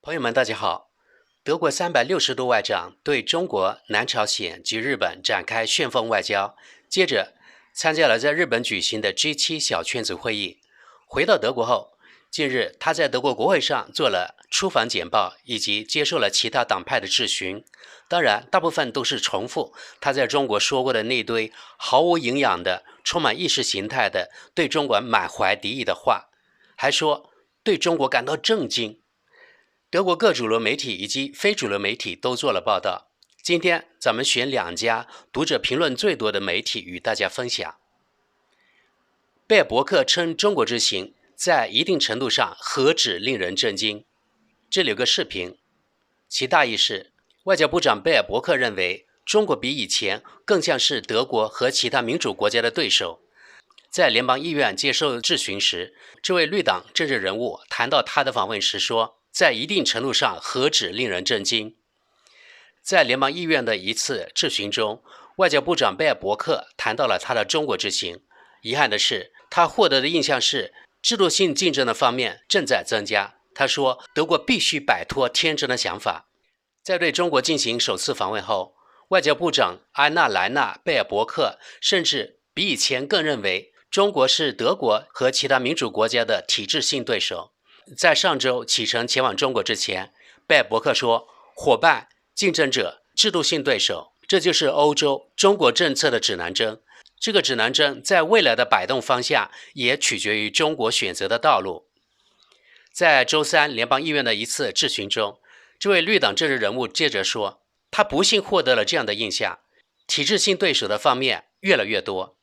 朋友们，大家好。德国360度外长对中国、南朝鲜及日本展开旋风外交，接着参加了在日本举行的 G7 小圈子会议。回到德国后，近日他在德国国会上做了出访简报，以及接受了其他党派的质询。当然，大部分都是重复他在中国说过的那堆毫无营养的、充满意识形态的、对中国满怀敌意的话，还说对中国感到震惊。德国各主流媒体以及非主流媒体都做了报道。今天咱们选2家读者评论最多的媒体与大家分享。贝尔伯克称中国之行在一定程度上何止令人震惊。这里有个视频，其大意是外交部长贝尔伯克认为中国比以前更像是德国和其他民主国家的对手。在联邦议院接受质询时，这位绿党政治人物谈到他的访问时说，在一定程度上何止令人震惊。在联邦议院的一次质询中，外交部长贝尔伯克谈到了他的中国之行。遗憾的是，他获得的印象是制度性竞争的方面正在增加。他说，德国必须摆脱天真的想法。在对中国进行首次访问后，外交部长安娜莱纳贝尔伯克甚至比以前更认为中国是德国和其他民主国家的体制性对手。在上周启程前往中国之前，贝尔伯克说，伙伴、竞争者、制度性对手，这就是欧洲中国政策的指南针。这个指南针在未来的摆动方向也取决于中国选择的道路。在周三联邦议院的一次质询中，这位绿党政治人物接着说，他不幸获得了这样的印象，体制性对手的方面越来越多，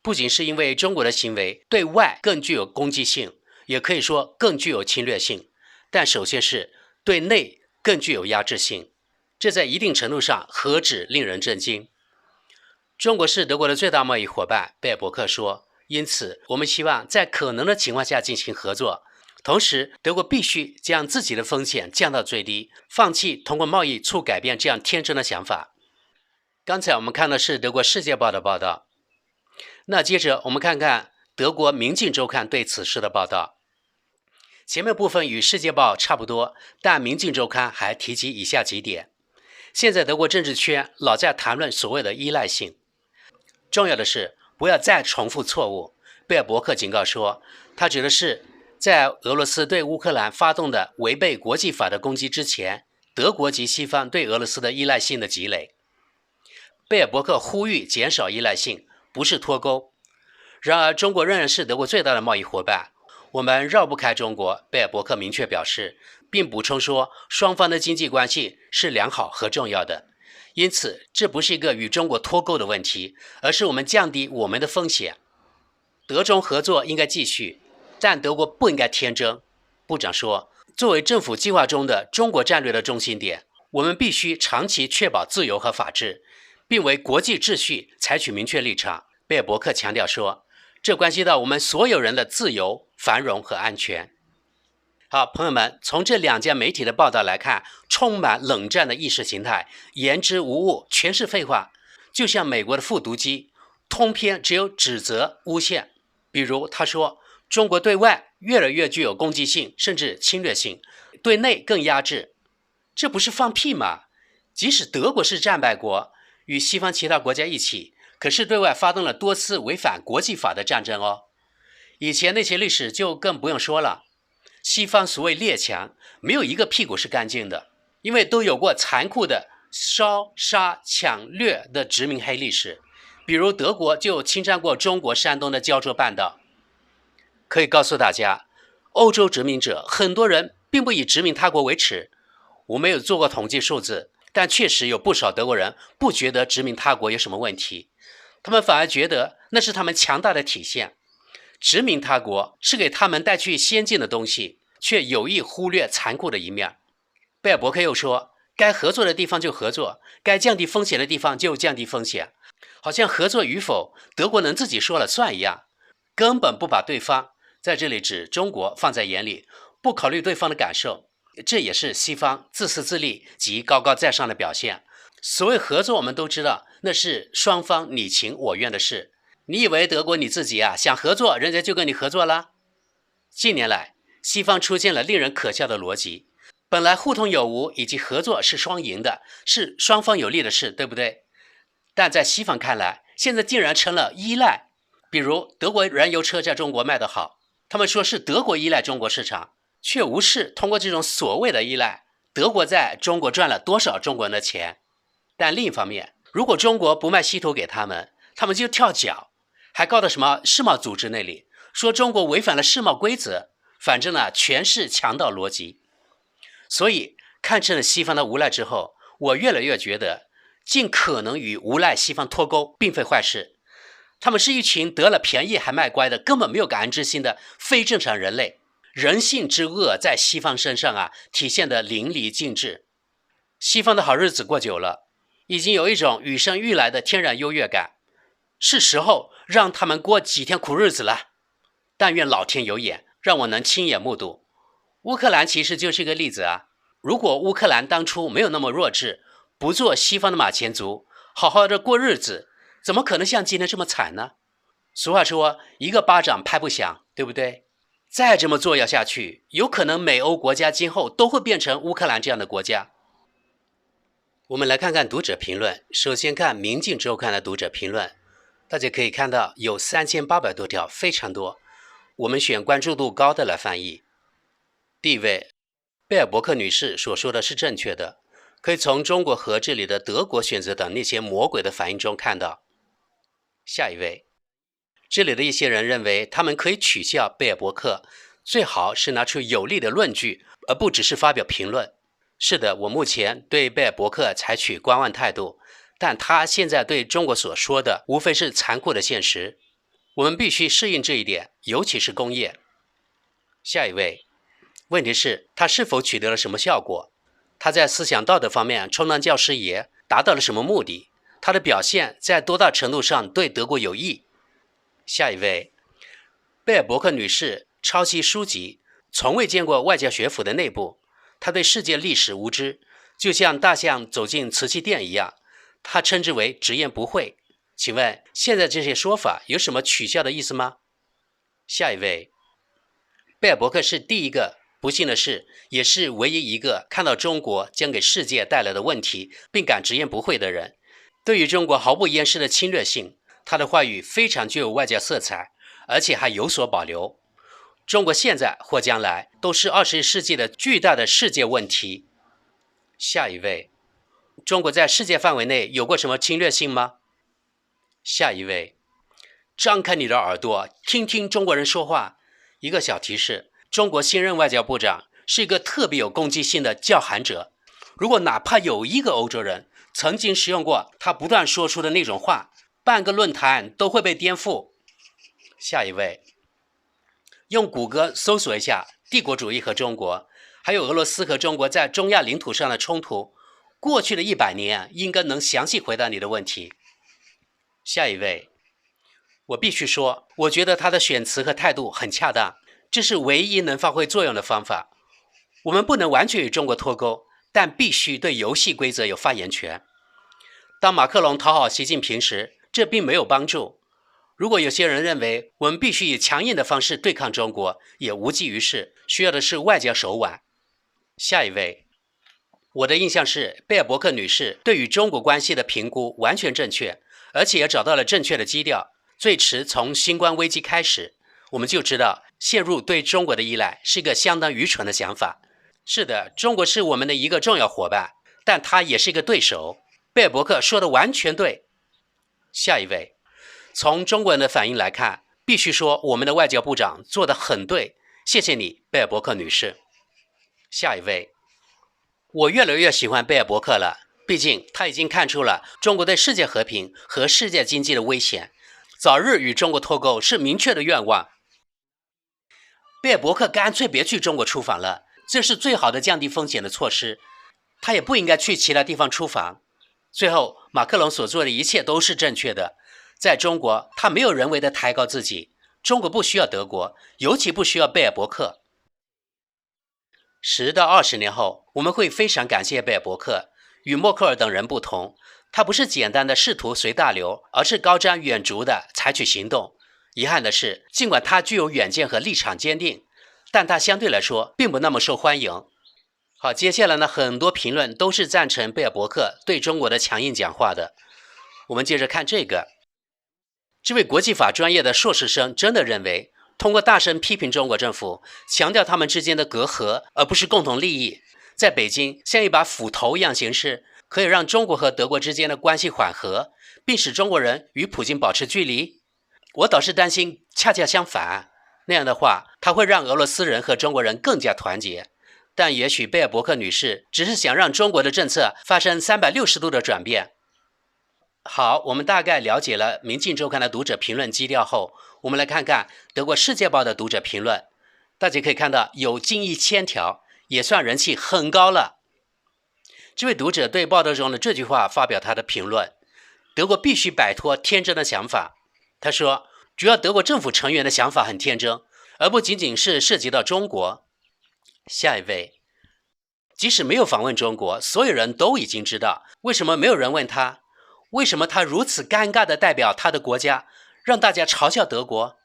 不仅是因为中国的行为对外更具有攻击性，也可以说更具有侵略性，但首先是对内更具有压制性，这在一定程度上何止令人震惊。中国是德国的最大贸易伙伴，贝尔伯克说，因此我们希望在可能的情况下进行合作，同时德国必须将自己的风险降到最低，放弃通过贸易促改变这样天真的想法。刚才我们看的是德国《世界报》的报道，那接着我们看看德国《明镜周刊》对此事的报道。前面部分与《世界报》差不多，但《明镜周刊》还提及以下几点。现在德国政治圈老在谈论所谓的依赖性，重要的是不要再重复错误。贝尔伯克警告说，他指的是在俄罗斯对乌克兰发动的违背国际法的攻击之前，德国及西方对俄罗斯的依赖性的积累。贝尔伯克呼吁减少依赖性，不是脱钩。然而，中国仍然是德国最大的贸易伙伴，我们绕不开中国，贝尔伯克明确表示，并补充说，双方的经济关系是良好和重要的。因此，这不是一个与中国脱钩的问题，而是我们降低我们的风险。德中合作应该继续，但德国不应该天真。部长说，作为政府计划中的中国战略的中心点，我们必须长期确保自由和法治，并为国际秩序采取明确立场。贝尔伯克强调说，这关系到我们所有人的自由、繁荣和安全。好，朋友们，从这2家媒体的报道来看，充满冷战的意识形态，言之无物，全是废话，就像美国的复读机，通篇只有指责、诬陷。比如他说，中国对外越来越具有攻击性，甚至侵略性，对内更压制。这不是放屁吗？即使德国是战败国，与西方其他国家一起，可是对外发动了多次违反国际法的战争哦。以前那些历史就更不用说了。西方所谓列强，没有一个屁股是干净的，因为都有过残酷的烧杀抢掠的殖民黑历史。比如德国就侵占过中国山东的胶州半岛。可以告诉大家，欧洲殖民者很多人并不以殖民他国为耻。我没有做过统计数字，但确实有不少德国人不觉得殖民他国有什么问题，他们反而觉得那是他们强大的体现。殖民他国是给他们带去先进的东西，却有意忽略残酷的一面。贝尔伯克又说，该合作的地方就合作，该降低风险的地方就降低风险，好像合作与否德国能自己说了算一样，根本不把对方，在这里指中国，放在眼里，不考虑对方的感受。这也是西方自私自利及高高在上的表现。所谓合作，我们都知道，那是双方你情我愿的事。你以为德国你自己想合作，人家就跟你合作了？近年来，西方出现了令人可笑的逻辑，本来互通有无以及合作是双赢的，是双方有利的事，对不对？但在西方看来，现在竟然成了依赖。比如德国燃油车在中国卖得好，他们说是德国依赖中国市场，却无视通过这种所谓的依赖，德国在中国赚了多少中国人的钱。但另一方面，如果中国不卖稀土给他们，他们就跳脚，还告到什么世贸组织那里，说中国违反了世贸规则，反正呢全是强盗逻辑。所以看清了西方的无赖之后，我越来越觉得尽可能与无赖西方脱钩并非坏事。他们是一群得了便宜还卖乖的，根本没有感恩之心的非正常人类。人性之恶在西方身上体现得淋漓尽致。西方的好日子过久了，已经有一种与生俱来的天然优越感，是时候让他们过几天苦日子了。但愿老天有眼，让我能亲眼目睹。乌克兰其实就是一个例子啊。如果乌克兰当初没有那么弱智，不做西方的马前卒，好好的过日子，怎么可能像今天这么惨呢？俗话说，一个巴掌拍不响，对不对？再这么做要下去，有可能美欧国家今后都会变成乌克兰这样的国家。我们来看看读者评论。首先看《明镜周刊》的读者评论，大家可以看到有3800多条，非常多。我们选关注度高的来翻译。第一位，贝尔伯克女士所说的是正确的，可以从中国和这里的德国选择等那些魔鬼的反应中看到。下一位，这里的一些人认为他们可以取笑贝尔伯克，最好是拿出有力的论据，而不只是发表评论。是的，我目前对贝尔伯克采取观望态度，但他现在对中国所说的无非是残酷的现实，我们必须适应这一点，尤其是工业。下一位，问题是他是否取得了什么效果？他在思想道德方面充当教师爷，达到了什么目的？他的表现在多大程度上对德国有益？下一位，贝尔伯克女士抄袭书籍，从未见过外交学府的内部，她对世界历史无知，就像大象走进瓷器店一样，她称之为直言不讳。请问现在这些说法有什么取笑的意思吗？下一位，贝尔伯克是第一个，不幸的是也是唯一一个看到中国将给世界带来的问题并敢直言不讳的人。对于中国毫不掩饰的侵略性，他的话语非常具有外交色彩，而且还有所保留。中国现在或将来都是20世纪的巨大的世界问题。下一位，中国在世界范围内有过什么侵略性吗？下一位，张开你的耳朵，听听中国人说话。一个小提示，中国新任外交部长是一个特别有攻击性的叫喊者。如果哪怕有一个欧洲人曾经使用过他不断说出的那种话，半个论坛都会被颠覆。下一位，用谷歌搜索一下帝国主义和中国，还有俄罗斯和中国在中亚领土上的冲突，过去的100年应该能详细回答你的问题。下一位，我必须说，我觉得他的选词和态度很恰当，这是唯一能发挥作用的方法。我们不能完全与中国脱钩，但必须对游戏规则有发言权。当马克龙讨好习近平时，这并没有帮助。如果有些人认为我们必须以强硬的方式对抗中国，也无济于事，需要的是外交手腕。下一位，我的印象是贝尔伯克女士对与中国关系的评估完全正确，而且也找到了正确的基调。最迟从新冠危机开始，我们就知道陷入对中国的依赖是一个相当愚蠢的想法。是的，中国是我们的一个重要伙伴，但他也是一个对手。贝尔伯克说的完全对。下一位，从中国人的反应来看，必须说我们的外交部长做得很对，谢谢你，贝尔伯克女士。下一位，我越来越喜欢贝尔伯克了，毕竟他已经看出了中国对世界和平和世界经济的危险，早日与中国脱钩是明确的愿望。贝尔伯克干脆别去中国出访了，这是最好的降低风险的措施，他也不应该去其他地方出访。最后，马克龙所做的一切都是正确的。在中国，他没有人为的抬高自己。中国不需要德国，尤其不需要贝尔伯克。10到20年后，我们会非常感谢贝尔伯克。与默克尔等人不同，他不是简单的试图随大流，而是高瞻远瞩的采取行动。遗憾的是，尽管他具有远见和立场坚定，但他相对来说并不那么受欢迎。好，接下来呢，很多评论都是赞成贝尔伯克对中国的强硬讲话的。我们接着看这个，这位国际法专业的硕士生真的认为，通过大声批评中国政府，强调他们之间的隔阂，而不是共同利益，在北京像一把斧头一样行事，可以让中国和德国之间的关系缓和，并使中国人与普京保持距离？我倒是担心恰恰相反，那样的话，它会让俄罗斯人和中国人更加团结。但也许贝尔伯克女士只是想让中国的政策发生360度的转变。好，我们大概了解了《明镜周刊》的读者评论基调后，我们来看看德国《世界报》的读者评论。大家可以看到有近1000条，也算人气很高了。这位读者对报道中的这句话发表他的评论：德国必须摆脱天真的想法。他说，主要德国政府成员的想法很天真，而不仅仅是涉及到中国。下一位，即使没有访问中国，所有人都已经知道，为什么没有人问他，为什么他如此尴尬地代表他的国家，让大家嘲笑德国？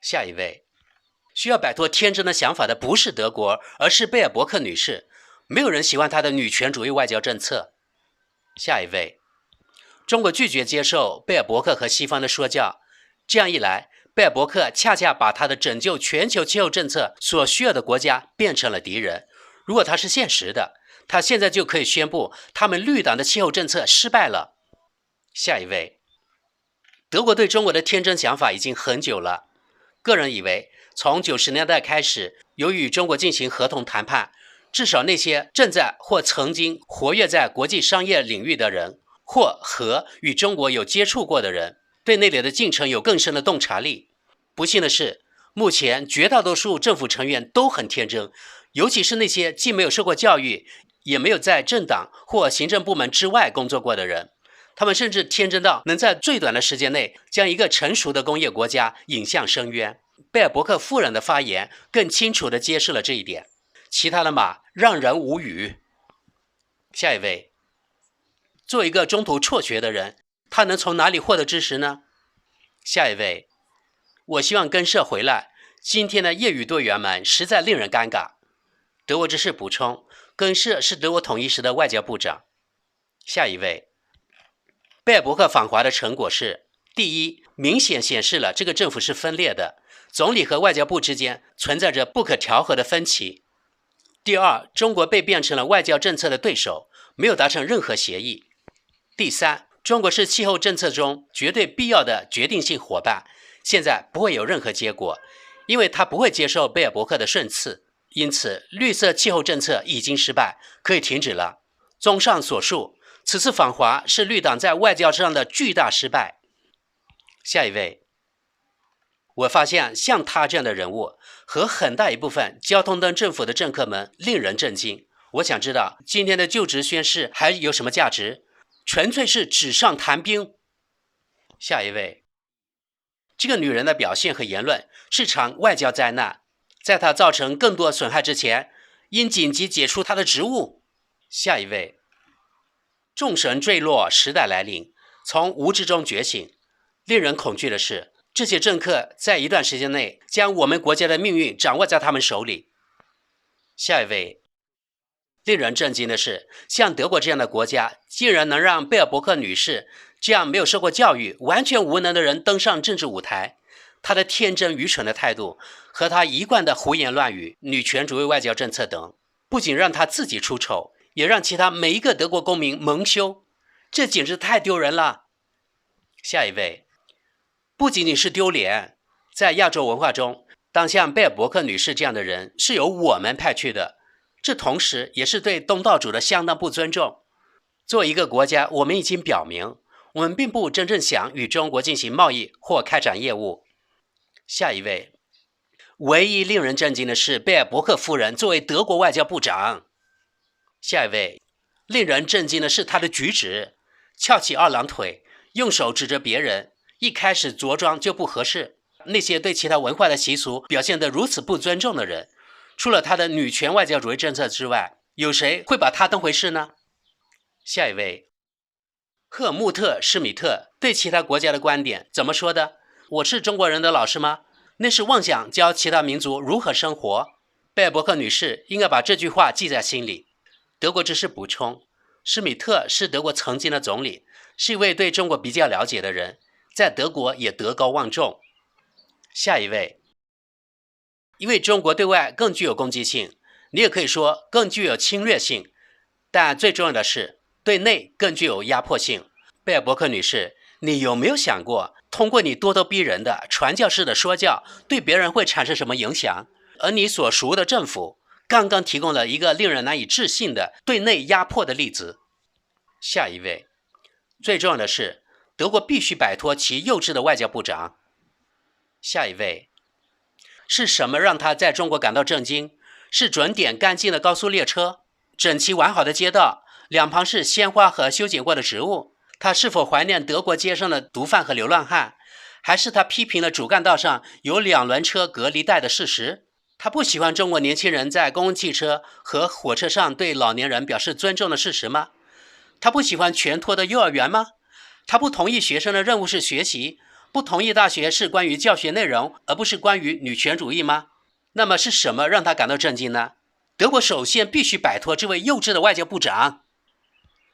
下一位，需要摆脱天真的想法的不是德国，而是贝尔伯克女士。没有人喜欢她的女权主义外交政策。下一位，中国拒绝接受贝尔伯克和西方的说教，这样一来，贝尔伯克恰恰把他的拯救全球气候政策所需要的国家变成了敌人。如果他是现实的，他现在就可以宣布他们绿党的气候政策失败了。下一位，德国对中国的天真想法已经很久了。个人以为，从90年代开始，由于与中国进行合同谈判，至少那些正在或曾经活跃在国际商业领域的人，或和与中国有接触过的人，对那里的进程有更深的洞察力。不幸的是，目前绝大多数政府成员都很天真，尤其是那些既没有受过教育，也没有在政党或行政部门之外工作过的人。他们甚至天真到能在最短的时间内将一个成熟的工业国家引向深渊。贝尔伯克夫人的发言更清楚地揭示了这一点。其他的马让人无语。下一位，作为一个中途辍学的人，他能从哪里获得知识呢？下一位，我希望根社回来，今天的业余队员们实在令人尴尬。德国之士补充，根社是德国统一时的外交部长。下一位，贝尔伯克访华的成果是：第一，明显显示了这个政府是分裂的，总理和外交部之间存在着不可调和的分歧。第二，中国被变成了外交政策的对手，没有达成任何协议。第三，中国是气候政策中绝对必要的决定性伙伴，现在不会有任何结果，因为他不会接受贝尔伯克的顺次。因此，绿色气候政策已经失败，可以停止了。综上所述，此次访华是绿党在外交上的巨大失败。下一位，我发现像他这样的人物和很大一部分交通灯政府的政客们令人震惊。我想知道今天的就职宣誓还有什么价值？纯粹是纸上谈兵。下一位，这个女人的表现和言论是场外交灾难，在她造成更多损害之前，应紧急解除她的职务。下一位，众神坠落，时代来临，从无知中觉醒。令人恐惧的是，这些政客在一段时间内将我们国家的命运掌握在他们手里。下一位，令人震惊的是，像德国这样的国家竟然能让贝尔伯克女士这样没有受过教育、完全无能的人登上政治舞台。她的天真愚蠢的态度和她一贯的胡言乱语、女权主义外交政策等，不仅让她自己出丑，也让其他每一个德国公民蒙羞。这简直太丢人了。下一位，不仅仅是丢脸，在亚洲文化中，当像贝尔伯克女士这样的人是由我们派去的，这同时也是对东道主的相当不尊重。作为一个国家，我们已经表明，我们并不真正想与中国进行贸易或开展业务。下一位，唯一令人震惊的是贝尔伯克夫人作为德国外交部长。下一位，令人震惊的是她的举止，翘起二郎腿，用手指着别人，一开始着装就不合适。那些对其他文化的习俗表现得如此不尊重的人，除了他的女权外交主义政策之外，有谁会把他当回事呢？下一位，赫尔穆特·施米特对其他国家的观点怎么说的？我是中国人的老师吗？那是妄想教其他民族如何生活。贝尔伯克女士应该把这句话记在心里。德国知识补充，施米特是德国曾经的总理，是一位对中国比较了解的人，在德国也德高望重。下一位，因为中国对外更具有攻击性，你也可以说更具有侵略性，但最重要的是对内更具有压迫性。贝尔伯克女士，你有没有想过，通过你咄咄逼人的传教式的说教，对别人会产生什么影响？而你所属的政府刚刚提供了一个令人难以置信的对内压迫的例子。下一位，最重要的是，德国必须摆脱其幼稚的外交部长。下一位，是什么让他在中国感到震惊？是准点干净的高速列车，整齐完好的街道，两旁是鲜花和修剪过的植物。他是否怀念德国街上的毒贩和流浪汉？还是他批评了主干道上有2轮车隔离带的事实？他不喜欢中国年轻人在公共汽车和火车上对老年人表示尊重的事实吗？他不喜欢全托的幼儿园吗？他不同意学生的任务是学习，不同意大学是关于教学内容，而不是关于女权主义吗？那么是什么让他感到震惊呢？德国首先必须摆脱这位幼稚的外交部长。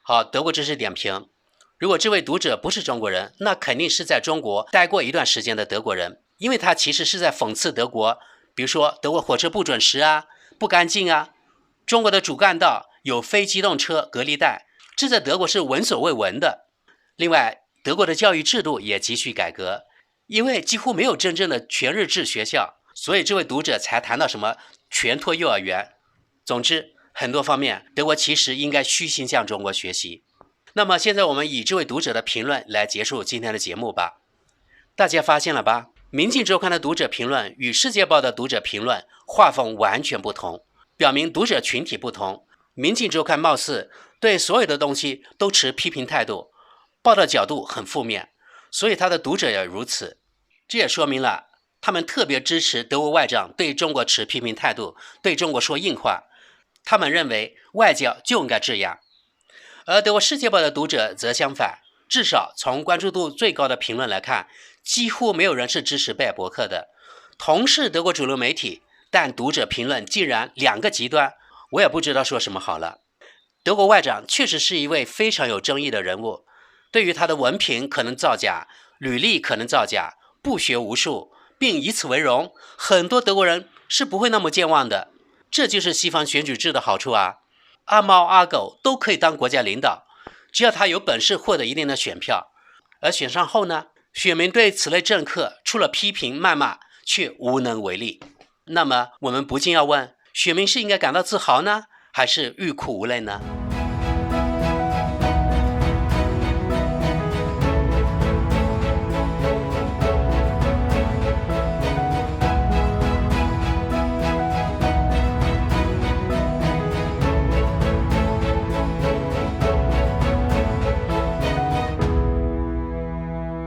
好，德国知识点评。如果这位读者不是中国人，那肯定是在中国待过一段时间的德国人，因为他其实是在讽刺德国，比如说德国火车不准时啊，不干净啊，中国的主干道有非机动车隔离带，这在德国是闻所未闻的。另外，德国的教育制度也急需改革，因为几乎没有真正的全日制学校，所以这位读者才谈到什么全托幼儿园。总之，很多方面，德国其实应该虚心向中国学习。那么现在我们以这位读者的评论来结束今天的节目吧。大家发现了吧？民进周刊的读者评论与世界报的读者评论画风完全不同，表明读者群体不同。民进周刊貌似对所有的东西都持批评态度，报道角度很负面，所以他的读者也如此。这也说明了他们特别支持德国外长对中国持批评态度，对中国说硬话。他们认为外交就应该这样。而德国世界报的读者则相反，至少从关注度最高的评论来看，几乎没有人是支持贝尔伯克的。同是德国主流媒体，但读者评论竟然2个极端，我也不知道说什么好了。德国外长确实是一位非常有争议的人物，对于他的文凭可能造假，履历可能造假，不学无术，并以此为荣，很多德国人是不会那么健忘的。这就是西方选举制的好处啊。阿猫阿狗都可以当国家领导，只要他有本事获得一定的选票。而选上后呢，选民对此类政客除了批评谩骂，却无能为力。那么我们不禁要问，选民是应该感到自豪呢，还是欲哭无泪呢？